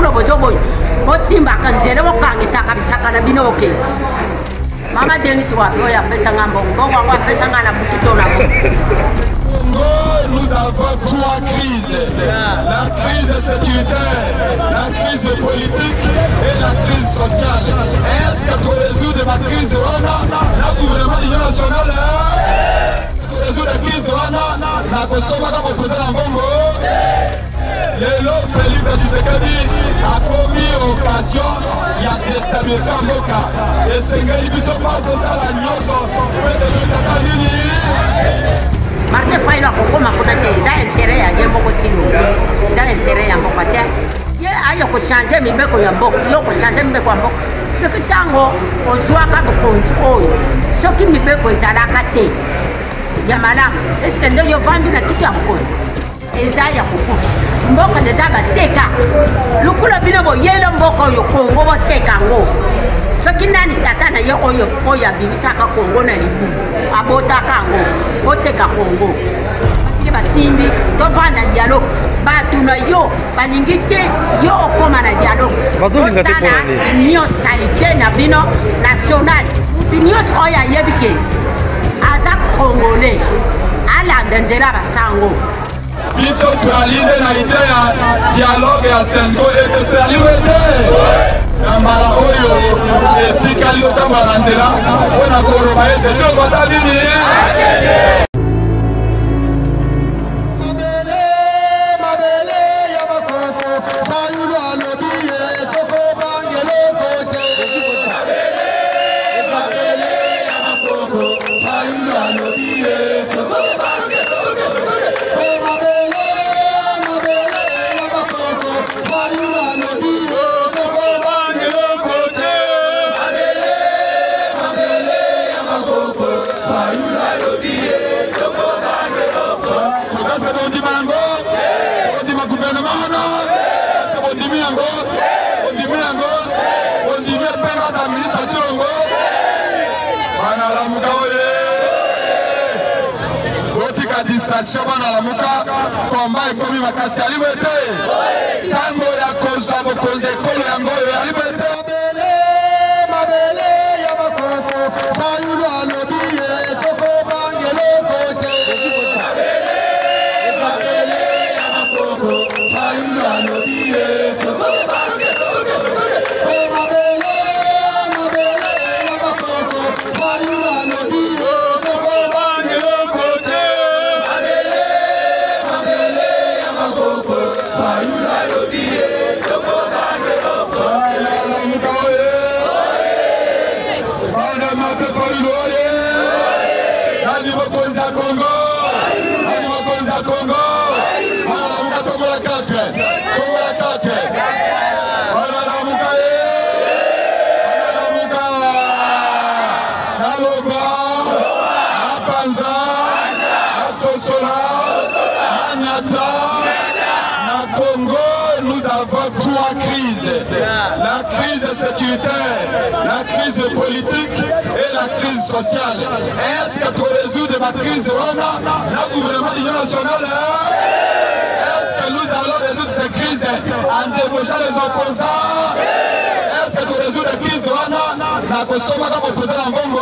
bulo bozoboy bosimba kanjere bokangisaka bisakana binoke mama Denis wapi oya pesa ngambongo bongo wa pesa ngana bukitona nous avons trois crises. La crise sécuritaire, la crise politique et la crise sociale. Est-ce que tu résous de ma crise la gouvernement de l'Union nationale tu résous la crise la Kosoma comme président Mbongo Lelo Félix Tshisekedi a commis occasion il y a déstabilisé Mboka et c'est qu'il biso pas de ça la nyonso mais de ça nini Martin Faylo akokoma kuna te za intérêt ya yembo ko tino za intérêt ya mboka te ye ayo ko changer mibeko ya mboka yo ko changer mibeko ya mboka soki tango ozwa ka bokonzi oyo soki mibeko ezalaka te ya malamu eske nde yo vandi na kiti ya bokonzi eza ya kokufa mboka deja bateka lukula bino boyelo mboka oyo kongo boteka ngo soki nani tata na ye oyo oyo abibisaka kongo na libu abotaka ngo oteka kongo ke basimbi tovanda dialogue batu na yo balingi te yo okoma na dialogue osala union salite na bino national mutu nyonso oyo ayebi ke aza congolais alanda nzela basango biso twalinde na ide ya dialogue ya sengo esesaliwe te na mbala oyo etikali otambola na nzela mpona koloba ete ntongo asali nini Shabana muka komba ekomi makasi alibete tango ya koza bokonze kolo yango alibete mabele ya bakoko fayulu alobiye toko bangelo kote mabele ya bakoko fayulu alobiye toko mabele ya bakoko fayulu alobiye la crise sécuritaire, la crise politique et la crise sociale. Est-ce que tu résous de ma crise la gouvernement de l'Union nationale est-ce que nous allons résoudre ces crises en débauchant les opposants est-ce que tu résous les crises la Kosoma comme président Mbongo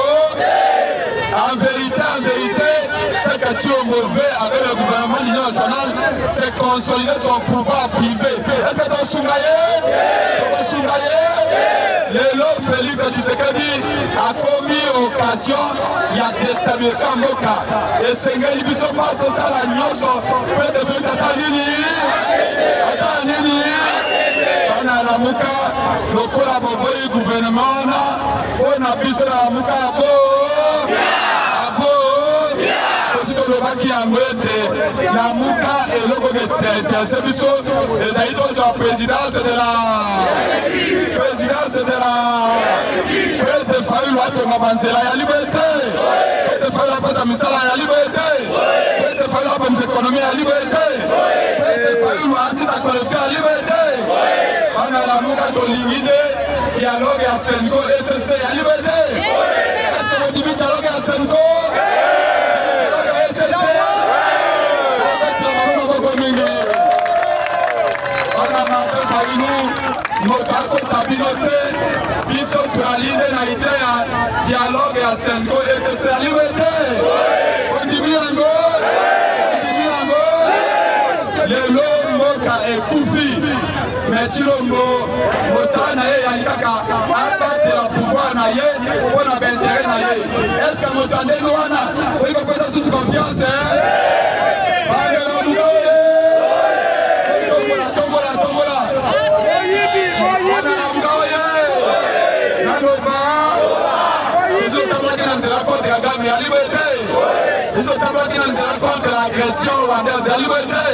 en vérité, ce que tu es mauvais avec le gouvernement de l'Union nationale, c'est consolider son pouvoir privé. Est-ce que tu as Sungaye Lelo Félix Tshisekedi a commis occasion, il a déstabilisé Mboka. Et c'est que il biso pas de ça la nyonso, peut de Félix Asanini. On a la Mboka, le collaborateur du gouvernement, on a biso la Mboka abo. La Mouka et le gouvernement biso les aïdos de la présidence de la Pete Fayulu atonga banzela ya liberté Pete Fayulu apesa misala ya liberté Pete Fayulu apesa économie ya liberté Pete Fayulu asisa collecteur ya liberté bana la Mouka tolingide dialogue ya Senko SSC ya liberté est-ce que vous dites dialogue ya Senko Martin Fayulu moto akosabino te biso toalinde na ide ya dialogue ya Sengo esesaliwe te ondimi yango lelo mboka ekufi mais Tshilombo mosala na ye yali kaka abatela pouvoir na ye mpona baintere na ye. Est ce que moto andenge wana oyi kopesa susu confiance bandela mugaoye tombola bandela mugaoye naloba ezotambolaki na nzela contre Kagame ya liberté ezotambolaki na nzela contre l'agression rwandaise ya liberté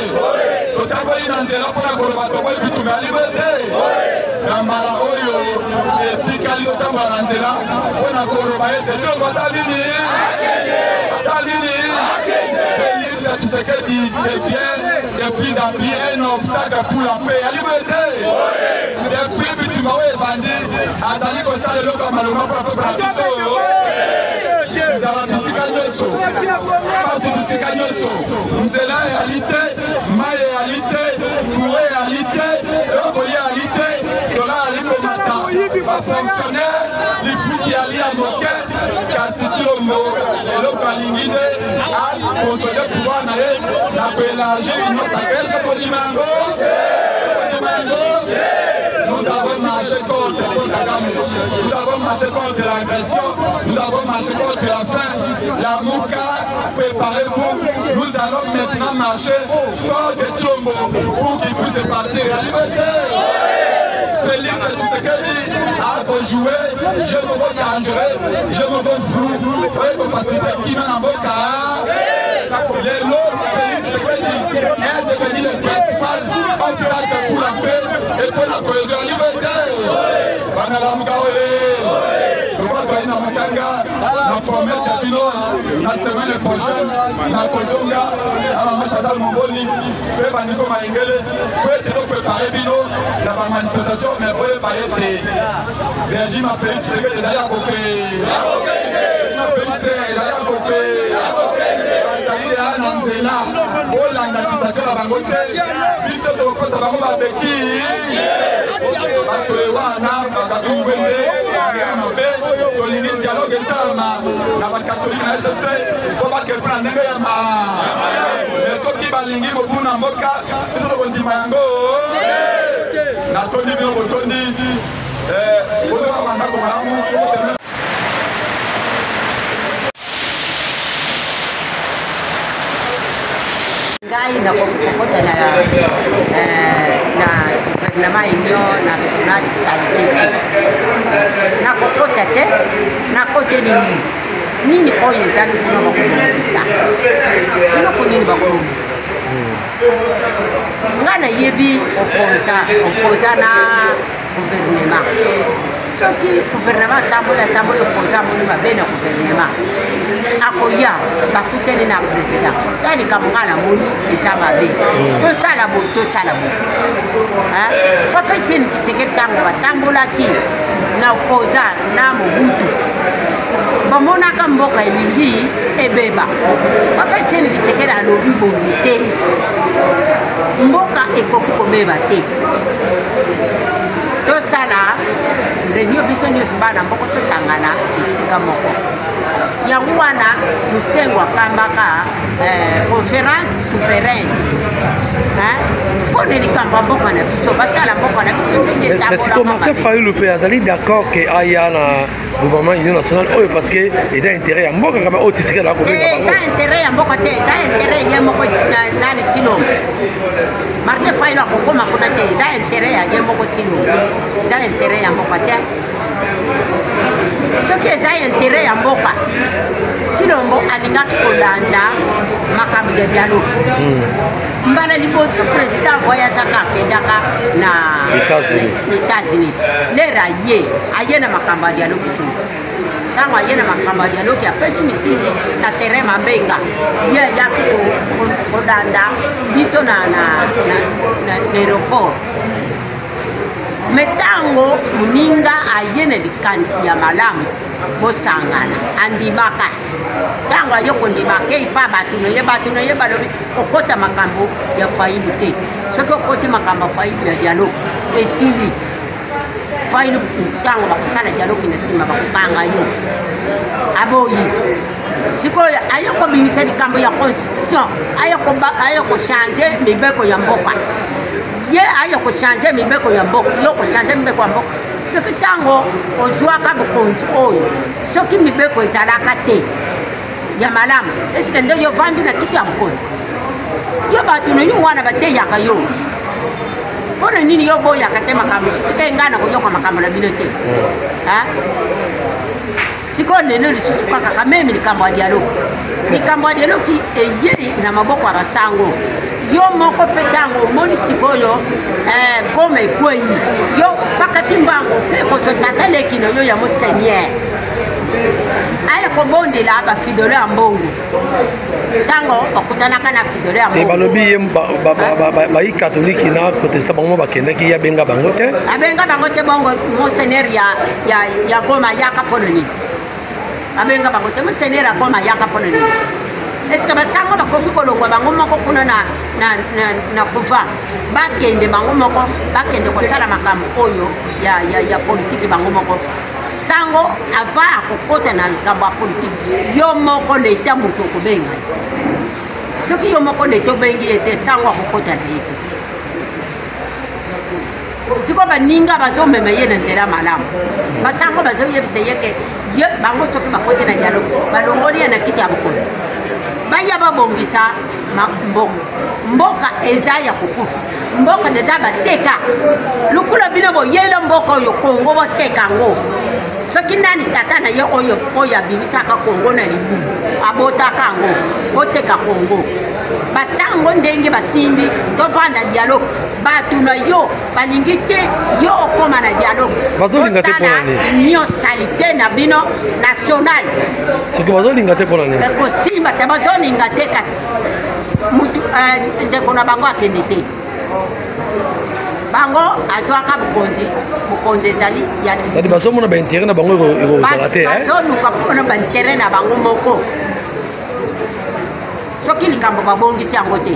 totamboyi na nzela mpona koloba toboyi bitumba ya liberté na mbala oyo etikali otambola na nzela mpona koloba ete Tshilombo asali nini Félix Tshisekedi devient de plus en plus un obstacle pour la paix ya liberté depuis bitumba oyo ebandi azali kosala eloko ya malonga mpona peuple na biso nzala bisika nyonso pasi bisika nyonso nzela eyali te mai eyali te fure eyali te eloko eyali te dola ali komata bafonctionnaire lifuki yali ya moke kasi Tshilombo eloko alingi nde akonsole pouvoir na ye na koélarge union sacrée kondima yango Nous avons marché contre Kagame, nous avons marché contre l'agression, nous avons marché contre la faim. La Mouka, préparez-vous, nous allons maintenant marcher contre Tshilombo pour qu'il puisse partir à la liberté. Félix Tshisekedi a joué, je me vois dangereux, je me vois flou, pour faciliter qui m'a en boca. Les lots, Félix Tshisekedi est devenu le principal obstacle pour la paix et pour la cohésion liberté. Bandela mugaoye, nous allons na Makanga, na promettre bino la semaine prochaine, na Kozonga, à la Chantal Mongoli, pe bandiko maingele, pe te préparer bino la manifestation, mais pour pas être Berger m'a fait Tshisekedi des allées à côté. M'a fait des allées à côté. Nanzela, Olanda Kisachara Bangote, Biso de Costa Bamba Beki, Wana, Bakatumbe, Yamabe, Tolini Dialogue Sama, Nabakatolina SSC, Foba Keprane Yama, Soki Balingi Bobuna Moka, Biso de Bondimango, Natoni Botoni, Odo Amanda Komamu, ngai na kokota na gouvernement union nationale salite na kokota te na kote nini oyo ezali kuna bakolongisa eloko nini bakolongisa nga nayebi opoza na gouvernement soki gouvernement atambola opoza moni mabe na gouvernement akoya bakutani na président yani kamonga na moni eza mabe tosala bo papa Etienne Tshisekedi ntango batambolaki na opoza na Mobutu bamonaka mboka elingi ebeba papa Etienne Tshisekedi alobi bongi te mboka ekoki komeba te tosala réunion biso nyonso bana moko tosangana esika moko yango wana mosengo akambaka conférence souveraine mpona likambo ya mboka na biso batala mboka na biso ndenge etambolaka Fayulu mpe azali d'accord ke aya na gouvernement union nationale oyo parce que eza intérêt ya mboka kama oyo Tshisekedi eza intérêt ya mboka te eza intérêt ye moko nani Tshilombo Martin Fayulu akokoma kuna te eza intérêt ya ye moko Tshilombo eza intérêt ya mboka te soki eza intérêt ya mboka Tshilombo alingaki kolanda makambo ya dialogue mbala liboso président voyazaka akendaka na États-Unis lera aye na makambo ya dialogue tu ntango aye na makambo ya dialogue apesi mitindi na terrain mabenga ye ayaki kolanda biso na aéroport metango muninga aye na likanisi ya malamu bosangana andimaka ntango aye kondimaka epa bato na ye balobi okota makambo ya Fayulu te soki okoti makambo ya Fayulu ya dialogue esili faili tango bakusala dialogue na sima bakukanga yo aboyi sikoyo ayoko bimisa likambo ya constitution ayoko changer mibeko ya mboka ye ayoko changer mibeko ya mboka yoko changer mibeko ya mboka soki tango ozwaka bokonzi oyo soki mibeko ezalaka te ya malamu eske nde yo vandi na kiti ya bokonzi yo bato no yo wana bateyaka yo mpona nini yo boyaka te makambo sitike ngai na koyoka makambo na bino te sikoyo lelo lisusu kaka kamemi likambo ya dialogi eye na maboko ya basango yo moko mpe ntango omoni sikoyo goma ekwei yo bakati mbango mpe kozotata leki na yo ya moseigneur aya kobondela bafidole ya mbongo ntango bakutanaka na fidole ya mbongo balobi ye bayi katoliki na kotesa bango bakendaki abenga bango te bongo monseigneur ya goma yaka mpono nini abenga bango te monseigneur ya goma yaka mpono nini eske basango bakoki kolongwa bango moko kuna na kuva bakende bango moko bakende kosala makambo oyo ya politiki bango moko sango ava akokota na likambo ya politiki yo moko leta moto okobenga soki yo moko leta obengi ete sango akokota na ye siko baninga bazomema ye na nzela malamu basango bazoyebisa yeke bango soki bakote na dialogue balongoli ye na kiti ya bokonzi baya babongisa mboka eza ya kokufa mboka deja bateka lukula bino boyela mboka oyo kongo boteka ngo soki nani tata na ye oyo abimisaka kongo na libumu abotaka ngo boteka kongo basango ndenge basimbi tovanda dialogue bato na yo balingi te yo okoma na dialogue osala union salite na bino national soki bazolinga te mpona nini ekosimba te bazolinga te kasi ndeko na bango akende te bango azwaka bokonzi ezali sadi bazomona baintere na bango ekozala te bazoluka mpona baintere na bango moko soki likambo babongisi yango te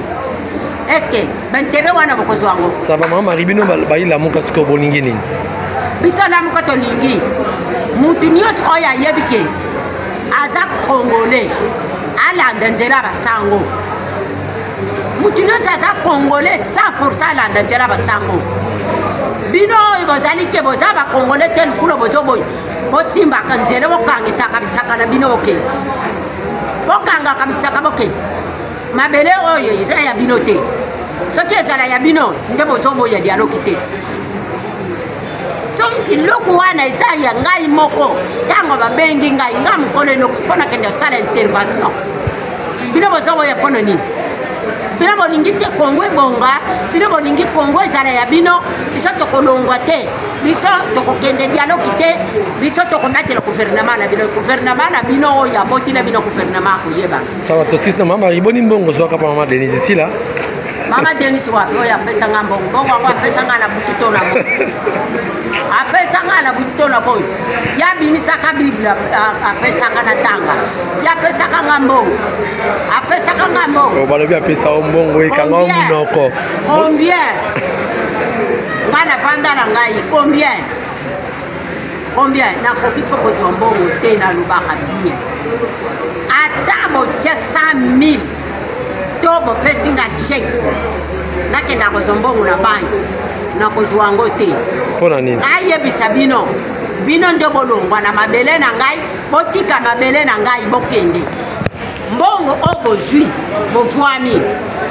eske baintere wana bokozwa yango sava mama mari bino bayilamuka soki bolingi nini biso lamuka tolingi mutu nyonso oyo ayebi ke aza congolais alanda nzela basango mutu nyonso aza congolais 100% alanda nzela basango bino oyo bozali ke boza bacongolais te lukula bozoboyi bosimbaka nzela bokangisaka bisaka na bino bokende bokangaka bisaka bokende mabele oyo eza ya bino te soki ezala ya bino nde bozoboya dialogi te so iloko wana eza ya ngai moko ntango babengi ngai nga mokolo eloko mpona kende osala intervention bino bozoboya mpono nini bino bolingi te kongo ebonga bino bolingi kongo ezala ya bino biso tokolongwa te biso tokokende dialogi te biso tokomatela gouvernement na bino oyo aboti na bino gouvernement akoyeba sawa tosisa mama riboni mbongo zwaka pa mama Denise sila mama Denise wapi oyo apesanga mbongo wango apesanga na butu to na boyo apesanga na butu to na boyo yabimisaka bible apesaka na tanga yapesaka nga mbongo apesaka nga mbongo balobi apesa mbongo ekanga munoko combien ngana panda na ngai combien nakoki mpe kozwa mbongo te na lubaka bien ata botia 100 000 to bopesi nga sheke nakenda kozwa mbongo na banki nakozwa yango te mpona nini ayebisa bino nde bolongwa na mabele na ngai botika mabele na ngai bokende mbongo oyo bozwi bovwami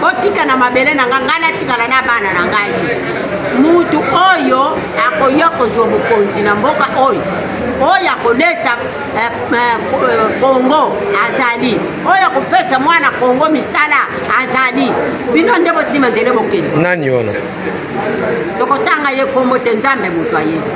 botika na mabele na ngai ngai natikala na bana na ngai mutu oyo akoya kozwa bokonzi na mboka oyo akolesa kongo azali oyo akopesa mwana kongo misala azali bino nde bosima nzele bokende nani wana tokotanga ye kombo te nzambe moto ayebi